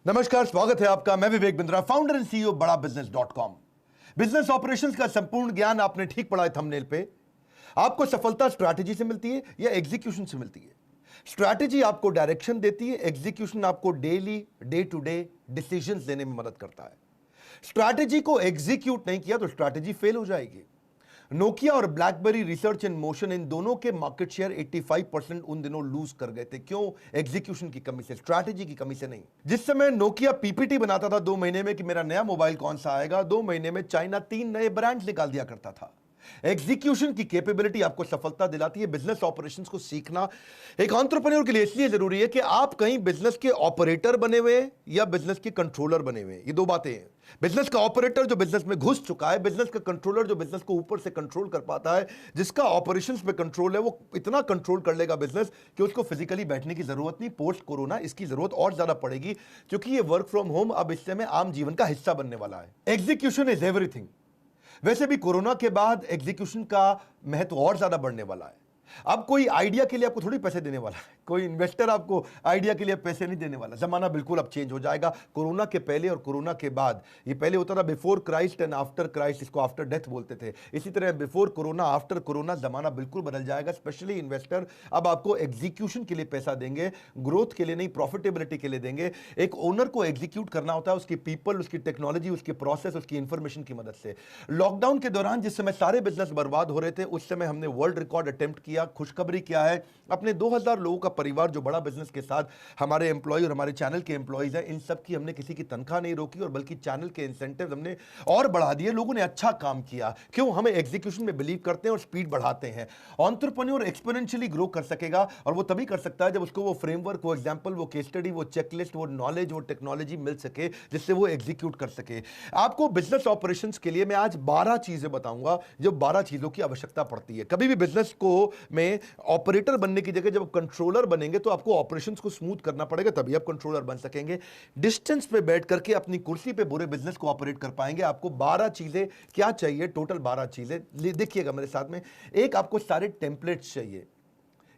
नमस्कार, स्वागत है आपका। मैं Vivek Bindra, founder and CEO बड़ा बिजनेस .com। बिजनेस ऑपरेशंस का संपूर्ण ज्ञान आपने ठीक पढ़ा है थंबनेल पे। आपको सफलता स्ट्रैटेजी से मिलती है या एग्जीक्यूशन से मिलती है? स्ट्रैटेजी आपको डायरेक्शन देती है, एग्जीक्यूशन आपको daily day to day decisions लेने में मदद करता है। स्ट्रैटेजी को एग्जीक्यूट नहीं किया तो स्ट्रैटेजी फेल हो जाएगी। नोकिया और ब्लैकबेरी रिसर्च इन मोशन, इन दोनों के मार्केट शेयर 85% उन दिनों लूज कर गए थे। क्यों? एग्जीक्यूशन की कमी से, स्ट्रैटेजी की कमी से नहीं। जिस समय नोकिया पीपीटी बनाता था 2 महीने में कि मेरा नया मोबाइल कौन सा आएगा, 2 महीने में चाइना 3 नए ब्रांड्स निकाल दिया करता था। एग्जीक्यूशन की कैपेबिलिटी आपको सफलता दिलाती है। बिजनेस ऑपरेशंस को सीखना एक एंटरप्रेन्योर के लिए इसलिए जरूरी है कि आप कहीं बिजनेस के ऑपरेटर बने हुए हैं या बिजनेस के कंट्रोलर बने हुए हैं। ये दो बातें हैं। बिजनेस का ऑपरेटर जो बिजनेस में घुस चुका है, बिजनेस का कंट्रोलर जो बिजनेस को ऊपर से कंट्रोल कर पाता है, जिसका ऑपरेशंस पे कंट्रोल है, वो इतना कंट्रोल कर लेगा बिजनेस कि उसको फिजिकली बैठने की जरूरत नहीं। पोस्ट कोरोना इसकी जरूरत और ज्यादा पड़ेगी, क्योंकि ये वर्क फ्रॉम होम अब इस समय आम जीवन का हिस्सा बनने वाला है। Execution is everything. वैसे भी कोरोना के बाद एग्जीक्यूशन का महत्व और ज्यादा बढ़ने वाला है। अब कोई आइडिया के लिए आपको थोड़ी पैसे देने वाला है, कोई इन्वेस्टर आपको आइडिया के लिए पैसे नहीं देने वाला। जमाना बिल्कुल अब चेंज हो जाएगा। कोरोना के पहले और कोरोना के बाद, ये पहले होता था before Christ and after Christ, इसको आफ्टर डेथ बोलते थे। इसी तरह बिफोर कोरोना आफ्टर कोरोना जमाना बिल्कुल बदल जाएगा। स्पेशली इन्वेस्टर अब आपको एग्जीक्यूशन के लिए पैसा देंगे, ग्रोथ के लिए नहीं, प्रॉफिटेबिलिटी के लिए देंगे। एक ओनर को एग्जीक्यूट करना होता है उसकी पीपल, उसकी टेक्नोलॉजी, उसकी प्रोसेस, उसकी इंफॉर्मेशन की मदद से। लॉकडाउन के दौरान जिस समय सारे बिजनेस बर्बाद हो रहे थे, उस समय हमने वर्ल्ड रिकॉर्ड अटेम्प्ट किया। खुशखबरी क्या है? अपने 2000 लोगों का परिवार जो बड़ा बिजनेस के साथ हमारे एम्प्लॉय और हमारे चैनल के एम्प्लॉयज हैं, इन सब की हमने किसी की तनख्वाह नहीं रोकी और बल्कि चैनल के इंसेंटिव हमने और बढ़ा दिए। लोगों ने अच्छा काम किया। क्यों? हमें एग्जीक्यूशन में बिलीव करते हैं और स्पीड बढ़ाते हैं। एंटरप्रेन्योर एक्सपोनेंशियली ग्रो कर सकेगा, और वो तभी कर सकता है जब उसको वो फ्रेमवर्क, वो एग्जांपल, वो केस स्टडी, वो चेकलिस्ट, वो नॉलेज, वो टेक्नोलॉजी मिल सके जिससे वो एग्जीक्यूट कर सके। आपको बिजनेस ऑपरेशंस के लिए मैं आज 12 चीजें बताऊंगा, जो 12 चीजों की आवश्यकता पड़ती है। कभी भी बिजनेस को में ऑपरेटर बनने की जगह जब कंट्रोलर बनेंगे तो आपको ऑपरेशंस को स्मूथ करना पड़ेगा, तभी आप कंट्रोलर बन सकेंगे। डिस्टेंस पे बैठ करके अपनी कुर्सी पे पूरे बिजनेस को ऑपरेट कर पाएंगे। आपको 12 चीजें क्या चाहिए? टोटल 12 चीजें देखिएगा मेरे साथ में। एक, आपको सारे टेम्पलेट्स चाहिए।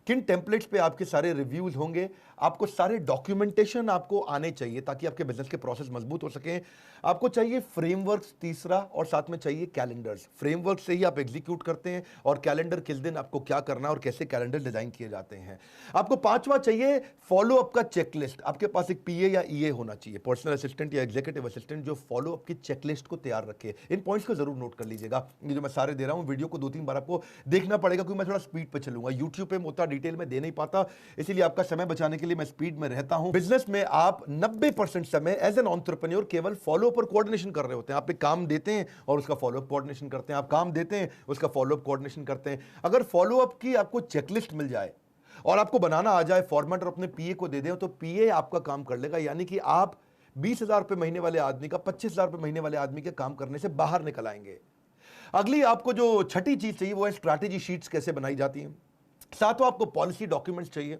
किन टेम्पलेट्स पे आपके सारे रिव्यूज होंगे? आपको सारे डॉक्यूमेंटेशन आपको आने चाहिए ताकि आपके बिजनेस के प्रोसेस मजबूत हो सके। आपको चाहिए फ्रेमवर्क्स, तीसरा, और साथ में चाहिए कैलेंडर्स। फ्रेमवर्क से ही आप एग्जीक्यूट करते हैं, और कैलेंडर किस दिन आपको क्या करना है और कैसे कैलेंडर डिजाइन किए जाते हैं। आपको पांचवा चाहिए फॉलो अप का चेकलिस्ट। आपके पास एक पीए या ईए होना चाहिए, पर्सनल असिस्टेंट या एग्जीक्यूटिव असिस्टेंट, जो फॉलो अप की चेकलिस्ट को तैयार रखे। इन पॉइंट्स को जरूर नोट कर लीजिएगा। ये जो मैं सारे दे रहा हूं, वीडियो को 2-3 बार आपको देखना पड़ेगा, क्योंकि मैं थोड़ा स्पीड पे चलूंगा। यूट्यूब पे मोटा डिटेल में दे नहीं पाता, इसीलिए आपका समय बचाने के लिए मैं स्पीड में रहता हूं। बिजनेस में आप 90% समय एज एन एंटरप्रेन्योर केवल फॉलो अप और कोऑर्डिनेशन कर रहे होते हैं। आप एक काम देते हैं और उसका फॉलो अप कोऑर्डिनेशन करते हैं, आप काम देते हैं उसका फॉलो अप कोऑर्डिनेशन करते हैं। अगर फॉलो अप की आपको चेकलिस्ट मिल जाए और आपको बनाना आ जाए फॉर्मेट, और अपने पीए को दे दें, तो पीए आपका काम कर लेगा। यानी कि आप 20,000 रुपए महीने वाले आदमी का 25,000 रुपए महीने वाले आदमी के काम करने से बाहर निकल आएंगे। अगली आपको जो छठी चीज चाहिए वो है स्ट्रैटेजी शीट्स कैसे बनाई जाती हैं। सातवां, आपको पॉलिसी डॉक्यूमेंट्स चाहिए,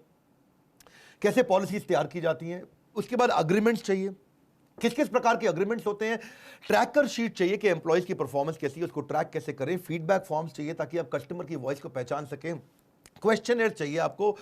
कैसे पॉलिसीज तैयार की जाती हैं। उसके बाद अग्रीमेंट्स चाहिए, किस किस प्रकार के अग्रीमेंट्स होते हैं। ट्रैकर शीट चाहिए कि एम्प्लॉयज की परफॉर्मेंस कैसी है, उसको ट्रैक कैसे करें। फीडबैक फॉर्म्स चाहिए ताकि आप कस्टमर की वॉइस को पहचान सकें। क्वेश्चनर चाहिए आपको,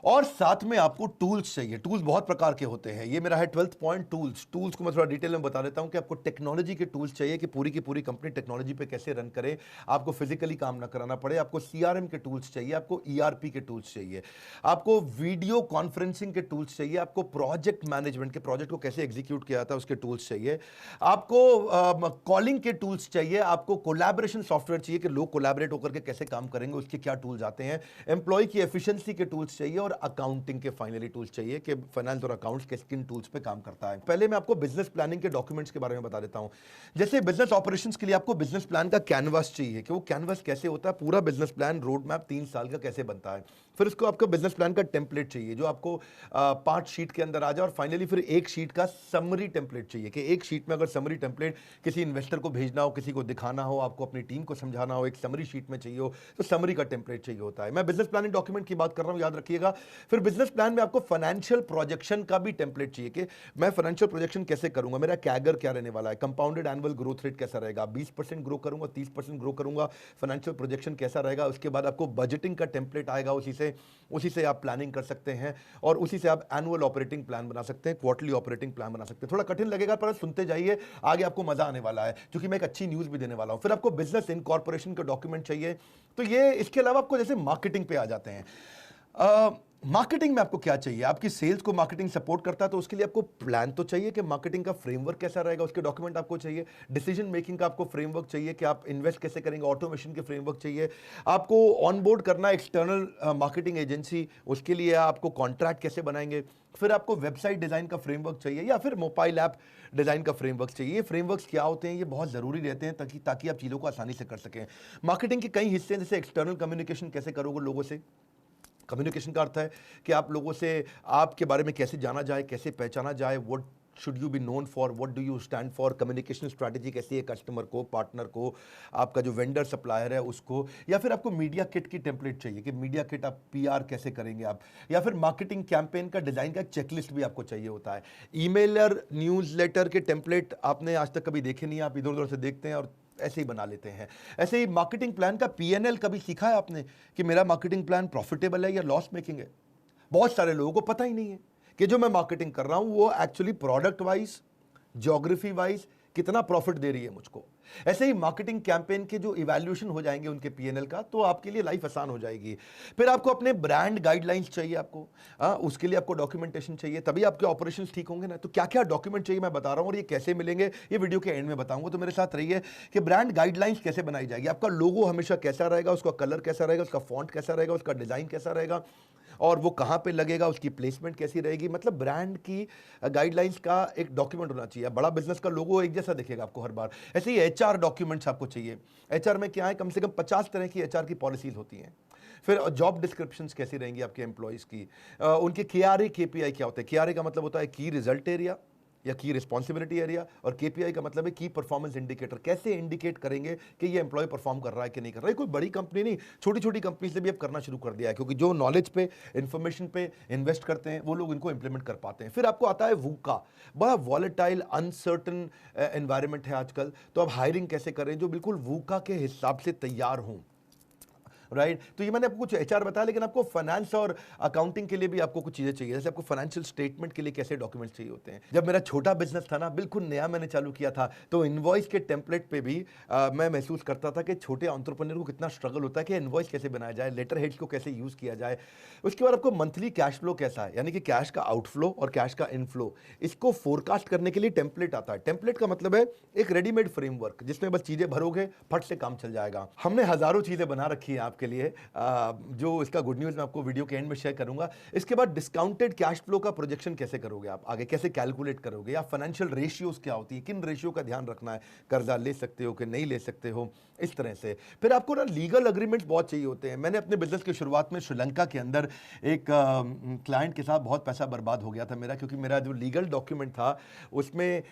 और साथ में आपको टूल्स चाहिए। टूल्स बहुत प्रकार के होते हैं। ये मेरा है 12th पॉइंट, टूल्स। टूल्स को मैं थोड़ा डिटेल में बता देता हूं कि आपको टेक्नोलॉजी के टूल्स चाहिए कि पूरी की पूरी कंपनी टेक्नोलॉजी पे कैसे रन करे, आपको फिजिकली काम ना कराना पड़े। आपको सीआरएम के टूल्स चाहिए, आपको ईआरपी के टूल्स चाहिए, आपको वीडियो कॉन्फ्रेंसिंग के टूल्स चाहिए, आपको प्रोजेक्ट मैनेजमेंट के, प्रोजेक्ट को कैसे एग्जीक्यूट किया जाता है उसके टूल्स चाहिए, आपको कॉलिंग के टूल्स चाहिए, आपको कोलैबोरेशन सॉफ्टवेयर चाहिए कि लोग कोलैबोरेट होकर के कैसे काम करेंगे, उसके क्या टूल्स आते हैं, एम्प्लॉय की एफिशिएंसी के टूल्स चाहिए, और अकाउंटिंग के फाइनली टूल्स चाहिए कि फाइनेंस और अकाउंट्स के किन टूल्स पे काम करता है। पहले मैं आपको बिजनेस प्लानिंग के डॉक्यूमेंट्स के बारे में बता देता हूं। जैसे बिजनेस ऑपरेशंस के लिए आपको बिजनेस प्लान का कैनवास चाहिए कि वो कैनवास कैसे होता है, पूरा बिजनेस प्लान रोड मैप 3 साल का कैसे बनता है। फिर उसको आपको बिजनेस प्लान का टेम्पलेट चाहिए जो आपको 5 शीट के अंदर आ जाए, और फाइनली फिर एक शीट का समरी टेम्पलेट चाहिए कि एक शीट में अगर समरी टेम्पलेट किसी इन्वेस्टर को भेजना हो, किसी को दिखाना हो, आपको अपनी टीम को समझाना हो, एक समरी शीट में चाहिए हो, तो समरी का टेम्पलेट चाहिए होता है। मैं बिजनेस प्लानिंग डॉक्यूमेंट की बात कर रहा हूं, याद रखिएगा। फिर बिजनेस प्लान में आपको फाइनेंशियल प्रोजेक्शन का भी टेम्पलेट चाहिए कि मैं फाइनेंशियल प्रोजेक्शन कैसे करूंगा, मेरा कैगर क्या रहने वाला है, कंपाउंडेड एनुअल ग्रोथ रेट कैसा रहेगा, 20% ग्रो करूंगा, 30% ग्रो करूंगा, फाइनेंशियल प्रोजेक्शन कैसा रहेगा। उसके बाद आपको बजटिंग का टेम्पलेट आएगा, उसी से आप प्लानिंग कर सकते हैं और उसी से आप एनुअल ऑपरेटिंग प्लान बना सकते हैं, क्वार्टरली ऑपरेटिंग प्लान बना सकते हैं। थोड़ा कठिन लगेगा पर सुनते जाइए, आगे आपको मजा आने वाला है क्योंकि मैं एक अच्छी न्यूज भी देने वाला हूं। फिर आपको बिजनेस इनकॉर्पोरेशन का डॉक्यूमेंट चाहिए। तो ये इसके अलावा आपको जैसे मार्केटिंग पे आ जाते हैं। मार्केटिंग में आपको क्या चाहिए, आपकी सेल्स को मार्केटिंग सपोर्ट करता है तो उसके लिए आपको प्लान तो चाहिए कि मार्केटिंग का फ्रेमवर्क कैसा रहेगा, उसके डॉक्यूमेंट आपको चाहिए। डिसीजन मेकिंग का आपको फ्रेमवर्क चाहिए कि आप इन्वेस्ट कैसे करेंगे, ऑटोमेशन के फ्रेमवर्क चाहिए। आपको ऑनबोर्ड करना एक्सटर्नल मार्केटिंग एजेंसी, उसके लिए आपको कॉन्ट्रैक्ट कैसे बनाएंगे। फिर आपको वेबसाइट डिजाइन का फ्रेमवर्क चाहिए या फिर मोबाइल ऐप डिजाइन का फ्रेमवर्क चाहिए। ये फ्रेमवर्क्स क्या होते हैं, ये बहुत जरूरी रहते हैं ताकि आप चीज़ों को आसानी से कर सकें। मार्केटिंग के कई हिस्से हैं, जैसे एक्सटर्नल कम्युनिकेशन कैसे करोगे लोगों से। कम्युनिकेशन का अर्थ है कि आप लोगों से आपके बारे में कैसे जाना जाए, कैसे पहचाना जाए, what should you be known for, what do you stand for. Communication strategy कैसी है कस्टमर को, पार्टनर को, आपका जो वेंडर सप्लायर है उसको। या फिर आपको मीडिया किट की टेम्पलेट चाहिए कि मीडिया किट आप पीआर कैसे करेंगे आप। या फिर मार्केटिंग कैंपेन का डिजाइन का चेकलिस्ट भी आपको चाहिए होता है। ईमेलर न्यूज़लेटर के टेम्पलेट आपने आज तक कभी देखे नहीं, आप इधर उधर से देखते हैं और ऐसे ही बना लेते हैं। ऐसे ही मार्केटिंग प्लान का पीएनएल कभी सीखा है आपने कि मेरा मार्केटिंग प्लान प्रॉफिटेबल है या लॉस मेकिंग है। बहुत सारे लोगों को पता ही नहीं है कि जो मैं मार्केटिंग कर रहा हूं वो actually product wise, geography wise कितना प्रॉफिट दे रही है मुझको। ऐसे ही मार्केटिंग कैंपेन के जो इवैल्यूएशन हो जाएंगे उनके पीएनएल का, तो आपके लिए लाइफ आसान हो जाएगी। फिर आपको अपने ब्रांड गाइडलाइंस चाहिए आपको, उसके लिए आपको डॉक्यूमेंटेशन चाहिए, तभी आपके ऑपरेशंस ठीक होंगे ना। तो क्या क्या डॉक्यूमेंट चाहिए मैं बता रहा हूं और ये कैसे मिलेंगे ये वीडियो के एंड में बताऊंगा। तो मेरे साथ रहिए कि ब्रांड गाइडलाइंस कैसे बनाई जाएगी, आपका लोगो हमेशा कैसा रहेगा, उसका कलर कैसा रहेगा, उसका फॉन्ट कैसा रहेगा, उसका डिजाइन कैसा रहेगा और वो कहाँ पे लगेगा, उसकी प्लेसमेंट कैसी रहेगी। मतलब ब्रांड की गाइडलाइंस का एक डॉक्यूमेंट होना चाहिए। बड़ा बिजनेस का लोगो एक जैसा दिखेगा आपको हर बार। ऐसे ही एचआर डॉक्यूमेंट्स आपको चाहिए। एचआर में क्या है, कम से कम 50 तरह की एचआर की पॉलिसीज होती हैं। फिर जॉब डिस्क्रिप्शंस कैसी रहेंगी आपके एम्प्लॉयज़ की, उनके केआरए केपीआई क्या होते हैं। केआरए का मतलब होता है की रिजल्ट एरिया या की रिस्पॉन्सिबिलिटी एरिया, और केपीआई का मतलब है की परफॉर्मेंस इंडिकेटर। कैसे इंडिकेट करेंगे कि ये एम्प्लॉय परफॉर्म कर रहा है कि नहीं कर रहा है। कोई बड़ी कंपनी नहीं, छोटी छोटी कंपनी से भी अब करना शुरू कर दिया है, क्योंकि जो नॉलेज पे, इंफॉर्मेशन पे इन्वेस्ट करते हैं वो लोग इनको इंप्लीमेंट कर पाते हैं। फिर आपको आता है वूका, बड़ा वॉलेटाइल अनसर्टन एनवायरनमेंट है आजकल, तो आप हायरिंग कैसे करें जो बिल्कुल वूका के हिसाब से तैयार हों। राइट तो ये मैंने आपको कुछ एचआर बताया, लेकिन आपको फाइनेंस और अकाउंटिंग के लिए भी आपको कुछ चीज़ें चाहिए। जैसे आपको फाइनेंशियल स्टेटमेंट के लिए कैसे डॉक्यूमेंट्स चाहिए होते हैं। जब मेरा छोटा बिजनेस था ना, बिल्कुल नया मैंने चालू किया था, तो इनवॉइस के टेम्पलेट पे भी मैं महसूस करता था कि छोटे एंटरप्रेन्योर को कितना स्ट्रगल होता है कि इनवॉइस कैसे बनाया जाए, लेटर हेड्स को कैसे यूज़ किया जाए। उसके बाद आपको मंथली कैश फ्लो कैसा है, यानी कि कैश का आउटफ्लो और कैश का इनफ्लो, इसको फोरकास्ट करने के लिए टेम्पलेट आता है। टेम्पलेट का मतलब है एक रेडीमेड फ्रेमवर्क जिसमें बस चीज़ें भरोगे, फट से काम चल जाएगा। हमने हज़ारों चीज़ें बना रखी हैं आपके लिए, जो इसका गुड न्यूज़ मैं आपको वीडियो के एंड में शेयर करूंगा। इसके बाद डिस्काउंटेड कैश फ्लो का प्रोजेक्शन कैसे करोगे आप, आगे कैसे कैलकुलेट करोगे, या फाइनेंशियल रेशियोज क्या होती है, किन रेशियो का ध्यान रखना है, कर्जा ले सकते हो कि नहीं ले सकते हो, इस तरह से। फिर आपको ना लीगल अग्रीमेंट्स बहुत चाहिए होते हैं। मैंने अपने बिजनेस की शुरुआत में श्रीलंका के अंदर एक क्लाइंट के साथ बहुत पैसा बर्बाद हो गया था मेरा, क्योंकि मेरा जो लीगल डॉक्यूमेंट था उसमें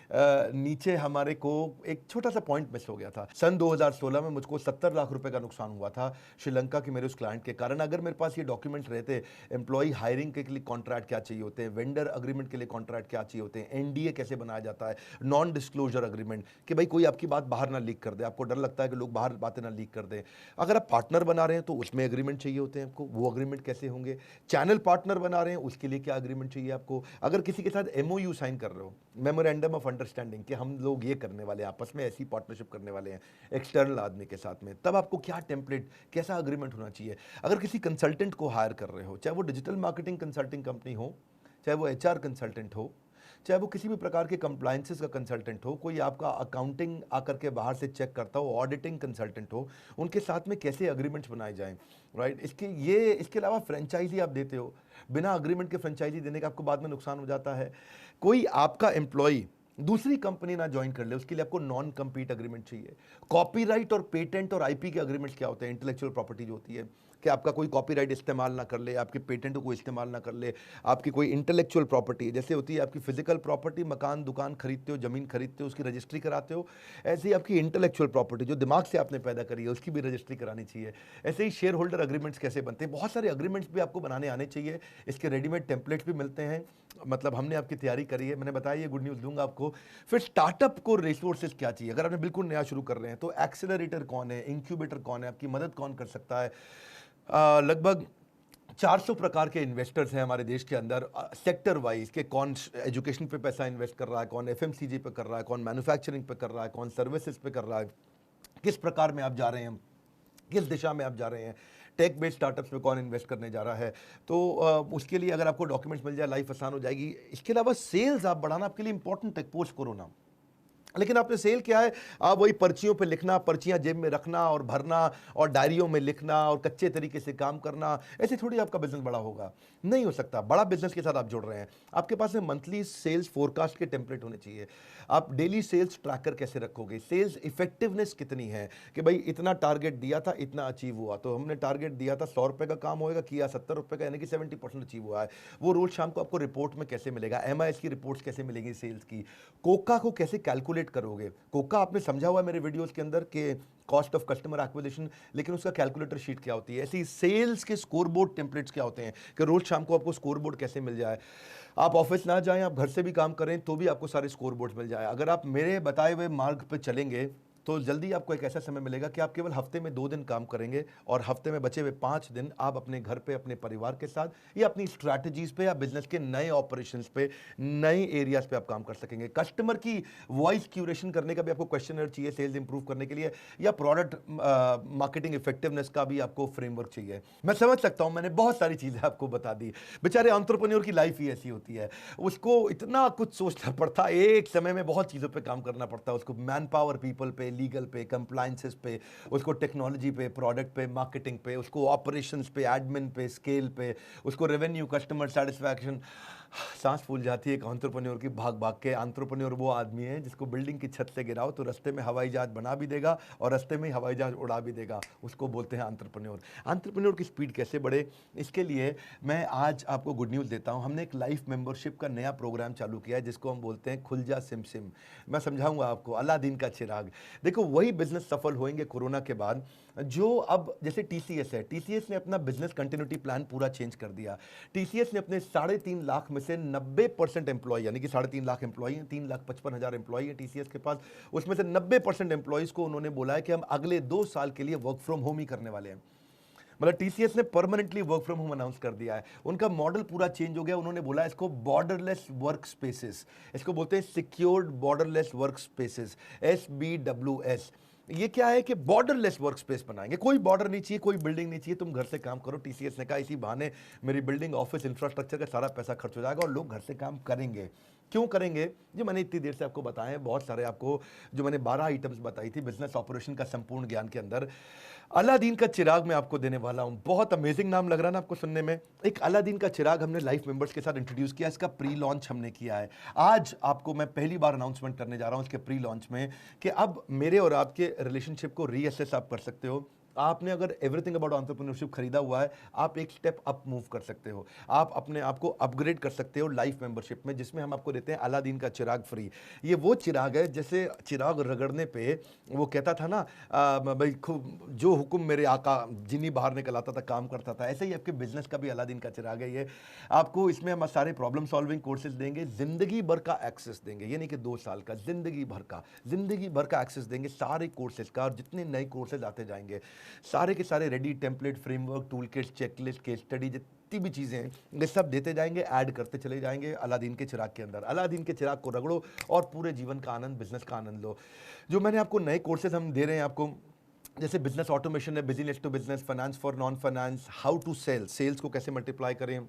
नीचे हमारे को एक छोटा सा पॉइंट मिस हो गया था। सन 2016 में मुझको 70 लाख रुपए का नुकसान हुआ था श्रीलंका के मेरे उस क्लाइंट के कारण। अगर मेरे पास ये डॉक्यूमेंट रहते, एम्प्लॉय हायरिंग के लिए कॉन्ट्रैक्ट क्या चाहिए होते हैं, वेंडर अग्रीमेंट के लिए कॉन्ट्रैक्ट क्या चाहिए होते हैं, एनडीए कैसे बनाया जाता है, नॉन डिस्क्लोजर अग्रीमेंट कि भाई कोई आपकी बात बाहर ना लीक कर दे, आपको डर लगता है कि लोग बाहर बातें ना लीक कर दें। अगर आप पार्टनर बना रहे हैं तो उसमें एग्रीमेंट चाहिए होते हैं आपको, वो एग्रीमेंट कैसे होंगे। चैनल पार्टनर बना रहे हैं उसके लिए क्या एग्रीमेंट चाहिए आपको। अगर किसी के साथ एमओयू साइन कर रहे हो, मेमोरेंडम ऑफ अंडरस्टैंडिंग, कि हम लोग ये करने वाले हैं, आपस में ऐसी पार्टनरशिप करने वाले हैं एक्सटर्नल आदमी के साथ में, तब आपको क्या टेम्पलेट, कैसा अग्रीमेंट होना चाहिए। अगर किसी कंसल्टेंट को हायर कर रहे हो, चाहे वो डिजिटल मार्केटिंग कंसल्टिंग कंपनी हो, चाहे वो एचआर कंसल्टेंट हो, चाहे वो किसी भी प्रकार के कंप्लायंसेस का कंसल्टेंट हो, कोई आपका अकाउंटिंग आकर के बाहर से चेक करता हो, ऑडिटिंग कंसल्टेंट हो, उनके साथ में कैसे अग्रीमेंट्स बनाए जाएं। राइट इसके अलावा फ्रेंचाइजी आप देते हो, बिना अग्रीमेंट के फ्रेंचाइजी देने का आपको बाद में नुकसान हो जाता है। कोई आपका एम्प्लॉय दूसरी कंपनी ना ज्वाइन कर ले, उसके लिए आपको नॉन कम्पीट अग्रीमेंट चाहिए। कॉपीराइट और पेटेंट और आईपी के अग्रीमेंट्स क्या होते हैं, इंटेलेक्चुअल प्रॉपर्टी जो होती है, कि आपका कोई कॉपीराइट इस्तेमाल ना कर ले, आपके पेटेंट को इस्तेमाल ना कर ले, आपकी कोई इंटेलेक्चुअल प्रॉपर्टी जैसे होती है आपकी फिजिकल प्रॉपर्टी, मकान दुकान खरीदते हो, ज़मीन खरीदते हो, उसकी रजिस्ट्री कराते हो, ऐसे ही आपकी इंटेलेक्चुअल प्रॉपर्टी जो दिमाग से आपने पैदा करी है उसकी भी रजिस्ट्री करानी चाहिए। ऐसे ही शेयर होल्डर अग्रीमेंट्स कैसे बनते हैं, बहुत सारे अग्रीमेंट्स भी आपको बनाने आने चाहिए। इसके रेडीमेड टेम्पलेट्स भी मिलते हैं, मतलब हमने आपकी तैयारी करी है, मैंने बताया ये गुड न्यूज़ दूंगा आपको। फिर स्टार्टअप को रिसोर्सेज क्या चाहिए, अगर आपने बिल्कुल नया शुरू कर रहे हैं तो एक्सेलरेटर कौन है, इंक्यूबेटर कौन है, आपकी मदद कौन कर सकता है। लगभग 400 प्रकार के इन्वेस्टर्स हैं हमारे देश के अंदर, सेक्टर वाइज के कौन एजुकेशन पे पैसा इन्वेस्ट कर रहा है, कौन एफएमसीजी पे कर रहा है, कौन मैन्युफैक्चरिंग पे कर रहा है, कौन सर्विसेज पे कर रहा है, किस प्रकार में आप जा रहे हैं, किस दिशा में आप जा रहे हैं, टेक बेस्ड स्टार्टअप्स में कौन इन्वेस्ट करने जा रहा है। तो उसके लिए अगर आपको डॉक्यूमेंट्स मिल जाए लाइफ आसान हो जाएगी। इसके अलावा सेल्स आप बढ़ाना आपके लिए इंपॉर्टेंट है पोस्ट कोरोना, लेकिन आपने सेल क्या है, आप वही पर्चियों पे लिखना, पर्चियां जेब में रखना और भरना और डायरियों में लिखना और कच्चे तरीके से काम करना, ऐसे थोड़ी आपका बिजनेस बड़ा होगा, नहीं हो सकता। बड़ा बिजनेस के साथ आप जुड़ रहे हैं, आपके पास में मंथली सेल्स फोरकास्ट के टेम्पलेट होने चाहिए। आप डेली सेल्स ट्रैकर कैसे रखोगे, सेल्स इफेक्टिवनेस कितनी है कि भाई इतना टारगेट दिया था, इतना अचीव हुआ, तो हमने टारगेट दिया था 100 रुपये का काम होएगा, किया 70 रुपये का, यानी कि 70% अचीव हुआ है। वो रोज शाम को आपको रिपोर्ट में कैसे मिलेगा, MIS की रिपोर्ट्स कैसे मिलेंगी सेल्स की, कोका को कैसे कैलकुलेट करोगे। कोका आपने समझा हुआ है मेरे वीडियोस के अंदर कि कॉस्ट ऑफ कस्टमर एक्विजिशन, लेकिन उसका कैलकुलेटर शीट क्या होती है। ऐसी सेल्स के स्कोरबोर्ड टेम्पलेट्स क्या होते हैं कि रोज शाम को आपको स्कोरबोर्ड कैसे मिल जाए। आप ऑफिस ना जाएं, आप घर से भी काम करें तो भी आपको सारे स्कोरबोर्ड्स मिल जाए। अगर आप मेरे बताए हुए मार्ग पर चलेंगे तो जल्दी आपको एक ऐसा समय मिलेगा कि आप केवल हफ्ते में 2 दिन काम करेंगे और हफ्ते में बचे हुए 5 दिन आप अपने घर पे, अपने परिवार के साथ या अपनी स्ट्रैटेजीज पे या बिजनेस के नए ऑपरेशंस पे, नए एरियाज पे आप काम कर सकेंगे। कस्टमर की वॉइस क्यूरेशन करने का भी आपको क्वेश्चनर चाहिए सेल्स इंप्रूव करने के लिए, या प्रोडक्ट मार्केटिंग इफेक्टिवनेस का भी आपको फ्रेमवर्क चाहिए। मैं समझ सकता हूं, मैंने बहुत सारी चीजें आपको बता दी। बेचारे एंटरप्रेन्योर की लाइफ ही ऐसी होती है, उसको इतना कुछ सोचना पड़ता है, एक समय में बहुत चीजों पे काम करना पड़ता है उसको, मैन पावर पीपल पे, लीगल पे, कंप्लायंसेस पे, उसको टेक्नोलॉजी पे, प्रोडक्ट पे, मार्केटिंग पे, उसको ऑपरेशंस पे, एडमिन पे, स्केल पे, उसको रेवेन्यू, कस्टमर सेटिस्फैक्शन। सांस फूल जाती है एक एंटरप्रेन्योर की भाग भाग के। एंटरप्रेन्योर वो आदमी है जिसको बिल्डिंग की छत से गिराओ तो रास्ते में हवाई जहाज बना भी देगा और रास्ते में हवाई जहाज उड़ा भी देगा, उसको बोलते हैं एंटरप्रेन्योर। एंटरप्रेन्योर की स्पीड कैसे बढ़े, इसके लिए मैं आज आपको गुड न्यूज़ देता हूं। हमने एक लाइफ मेंबरशिप का नया प्रोग्राम चालू किया है जिसको हम बोलते हैं खुल जा सिम सिम। मैं समझाऊंगा आपको, अलादीन का चिराग। देखो वही बिजनेस सफल होंगे कोरोना के बाद जो अब, जैसे TCS है, TCS ने अपना बिजनेस कंटिन्यूटी प्लान पूरा चेंज कर दिया। TCS ने अपने 3.5 लाख में से 90% एम्प्लॉय, यानी कि 3.5 लाख एम्प्लॉय हैं, 3,55,000 एम्प्लॉय हैं TCS के पास, उसमें से 90% एम्प्लॉयज को उन्होंने बोला है कि हम अगले 2 साल के लिए वर्क फ्रॉम होम ही करने वाले हैं। मतलब TCS ने permanently work from home announce कर दिया है। उनका मॉडल पूरा चेंज हो गया। उन्होंने बोला इसको बॉर्डरलेस वर्क स्पेसेस, इसको बोलते हैं secured borderless work spaces, SBWS। ये क्या है कि बॉर्डरलेस वर्क स्पेस बनाएंगे, कोई बॉर्डर नहीं चाहिए, कोई बिल्डिंग नहीं चाहिए, तुम घर से काम करो। TCS ने कहा इसी बहाने मेरी बिल्डिंग, ऑफिस, इंफ्रास्ट्रक्चर का सारा पैसा खर्च हो जाएगा और लोग घर से काम करेंगे। क्यों करेंगे, जो मैंने इतनी देर से आपको बताए हैं, बहुत सारे आपको जो मैंने 12 आइटम्स बताई थी बिजनेस ऑपरेशन का संपूर्ण ज्ञान के अंदर, अलादीन का चिराग मैं आपको देने वाला हूं। बहुत अमेजिंग नाम लग रहा है ना आपको सुनने में। एक अलादीन का चिराग हमने लाइफ मेंबर्स के साथ इंट्रोड्यूस किया, इसका प्री लॉन्च हमने किया है। आज आपको मैं पहली बार अनाउंसमेंट करने जा रहा हूं इसके प्री लॉन्च में कि अब मेरे और आपके रिलेशनशिप को रीअसेस आप कर सकते हो। आपने अगर एवरीथिंग अबाउट एंटरप्रेन्योरशिप खरीदा हुआ है, आप एक स्टेप अप मूव कर सकते हो, आप अपने आप को अपग्रेड कर सकते हो लाइफ मेंबरशिप में, जिसमें हम आपको देते हैं अलादीन का चिराग फ्री। ये वो चिराग है जैसे चिराग रगड़ने पे वो कहता था ना, भाई जो हुक्म मेरे आका, जिन्नी बाहर निकल आता था, काम करता था। ऐसे ही आपके बिजनेस का भी अलादीन का चिराग है ये। आपको इसमें हम सारे प्रॉब्लम सॉल्विंग कोर्सेज देंगे, जिंदगी भर का एक्सेस देंगे, ये नहीं कि 2 साल का, जिंदगी भर का एक्सेस देंगे सारे कोर्सेज का। और जितने नए कोर्सेज आते जाएंगे सारे के सारे ready template, framework, tool kit, checklist, case study, जितनी भी चीज़ें हैं ये सब देते जाएंगे, ऐड करते चले जाएंगे अलादीन के चिराग के अंदर। अलादीन के चिराग को रगड़ो और पूरे जीवन का आनंद, बिजनेस का आनंद लो। जो मैंने आपको नए कोर्सेज हम दे रहे हैं आपको, जैसे बिजनेस ऑटोमेशन है, business to business, finance for non finance, how to sell, sales को कैसे मल्टीप्लाई करें,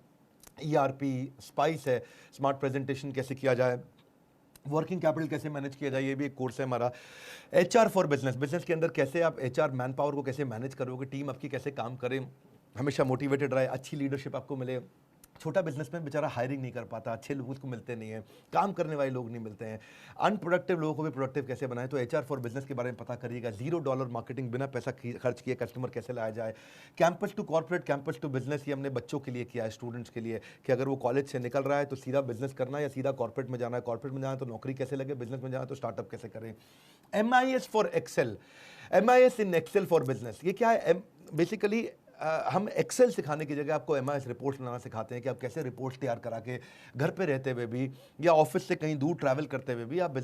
ERP, स्पाइस है, स्मार्ट प्रेजेंटेशन कैसे किया जाए, वर्किंग कैपिटल कैसे मैनेज किया जाए, ये भी एक कोर्स है हमारा। HR फॉर बिजनेस, बिजनेस के अंदर कैसे आप HR मैन पावर को कैसे मैनेज करोगे, टीम आपकी कैसे काम करे, हमेशा मोटिवेटेड रहे, अच्छी लीडरशिप आपको मिले, छोटा बिजनेसमैन बेचारा हायरिंग नहीं कर पाता, अच्छे लोग उसको मिलते नहीं हैं, काम करने वाले लोग नहीं मिलते हैं, अनप्रोडक्टिव लोगों को भी प्रोडक्टिव कैसे बनाएं। तो HR फॉर बिजनेस के बारे में पता करिएगा। $0 मार्केटिंग, बिना पैसा खर्च किए कस्टमर कैसे लाया जाए। Campus to corporate, campus to business, ये हमने बच्चों के लिए किया है, स्टूडेंट्स के लिए, कि अगर वो कॉलेज से निकल रहा है तो सीधा बिजनेस करना है या सीधा कॉर्पोरेट में जाना है, कॉर्पोरेट में जाना है तो नौकरी कैसे लगे, बिजनेस में जाना है तो स्टार्टअप कैसे करें। MIS for Excel, MIS in Excel for business, ये क्या है? बेसिकली हम एक्सेल सिखाने की जगह आपको MIS रिपोर्ट्स बनाना सिखाते हैं कि आप कैसे रिपोर्ट्स तैयार करा के घर पे रहते हुए भी या ऑफिस से कहीं दूर ट्रैवल करते हुए भी आप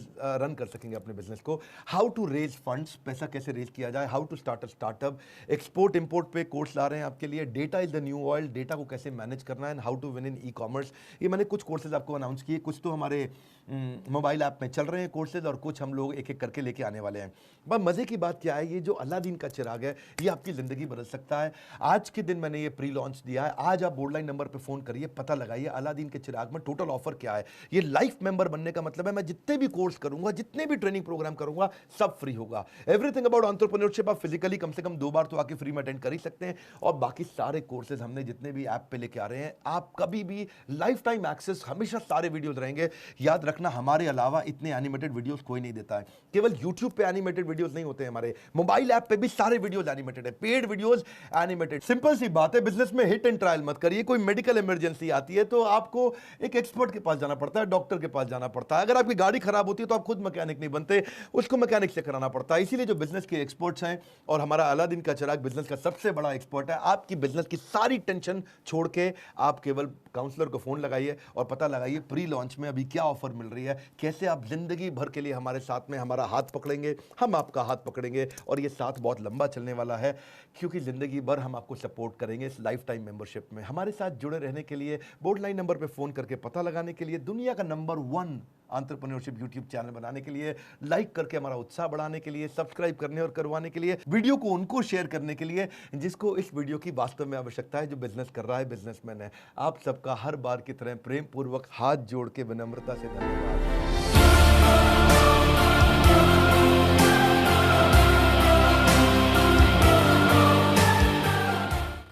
रन कर सकेंगे अपने बिजनेस को। हाउ टू रेज फंड्स, पैसा कैसे रेज किया जाए, how to start a startup, export import पे कोर्स ला रहे हैं आपके लिए। Data is the new oil, data को कैसे मैनेज करना है, and how to win in e-commerce. ये मैंने कुछ कोर्सेज आपको अनाउंस किए, कुछ तो हमारे मोबाइल ऐप में चल रहे हैं कोर्सेज, और कुछ हम लोग एक एक करके लेके आने वाले हैं। बस मज़े की बात क्या है, ये जो अलादीन का चिराग है ये आपकी ज़िंदगी बदल सकता है। आज के दिन मैंने ये प्री लॉन्च दिया है। आज आप बोर्डलाइन नंबर पे फ़ोन करिए, पता लगाइए अलादीन के चिराग में टोटल ऑफर क्या है। ये लाइफ मेंबर बनने का मतलब है मैं जितने भी कोर्स करूंगा, जितने भी ट्रेनिंग प्रोग्राम करूंगा, सब फ्री होगा। एवरीथिंग अबाउट एंटरप्रेन्योरशिप आप फिजिकली कम से कम 2 बार तो आके फ्री में अटेंड कर ही सकते हैं, और बाकी सारे कोर्सेज हमने जितने भी ऐप पे लेके आ रहे हैं, आप कभी भी लाइफ टाइम एक्सेस, हमेशा सारे वीडियोज रहेंगे। याद रखना, हमारे अलावा इतने एनिमेटेड वीडियोस कोई नहीं देता है। केवल YouTube पे एनिमेटेड वीडियोस नहीं होते हैं, हमारे मोबाइल ऐप पे भी सारे वीडियोस एनिमेटेड है, पेड वीडियोस एनिमेटेड। सिंपल सी बात है, बिजनेस में हिट एंड ट्रायल मत करिए। कोई मेडिकल इमरजेंसी आती है तो आपको एक एक्सपर्ट के पास जाना पड़ता है, डॉक्टर के पास जाना पड़ता है। अगर आपकी गाड़ी खराब होती है तो आप खुद मैकेनिक नहीं बनते, उसको मैकेनिक से कराना पड़ता है। इसीलिए जो बिजनेस के एक्सपर्ट्स हैं, और हमारा अलादीन का चिराग बिजनेस का सबसे बड़ा एक्सपर्ट है, आपकी बिजनेस की सारी टेंशन छोड़ के आप केवल काउंसलर को फोन लगाइए और पता लगाइए प्री लॉन्च में अभी क्या ऑफर मिल रही है, कैसे आप जिंदगी भर के लिए हमारे साथ में हमारा हाथ पकड़ेंगे, हम आपका हाथ पकड़ेंगे, और ये साथ बहुत लंबा चलने वाला है, क्योंकि जिंदगी भर हम आपको सपोर्ट करेंगे इस लाइफ टाइम मेंबरशिप में। हमारे साथ जुड़े रहने के लिए, बोर्डलाइन नंबर पे फोन करके पता लगाने के लिए, दुनिया का नंबर 1 एंटरप्रेन्योरशिप यूट्यूब चैनल बनाने के लिए, लाइक करके हमारा उत्साह बढ़ाने के लिए, सब्सक्राइब करने और करवाने के लिए, वीडियो को उनको शेयर करने के लिए जिसको इस वीडियो की वास्तव में आवश्यकता है, जो बिजनेस कर रहा है, बिजनेसमैन है। आप सबका हर बार की तरह प्रेम पूर्वक हाथ जोड़ के विनम्रता से धन्यवाद।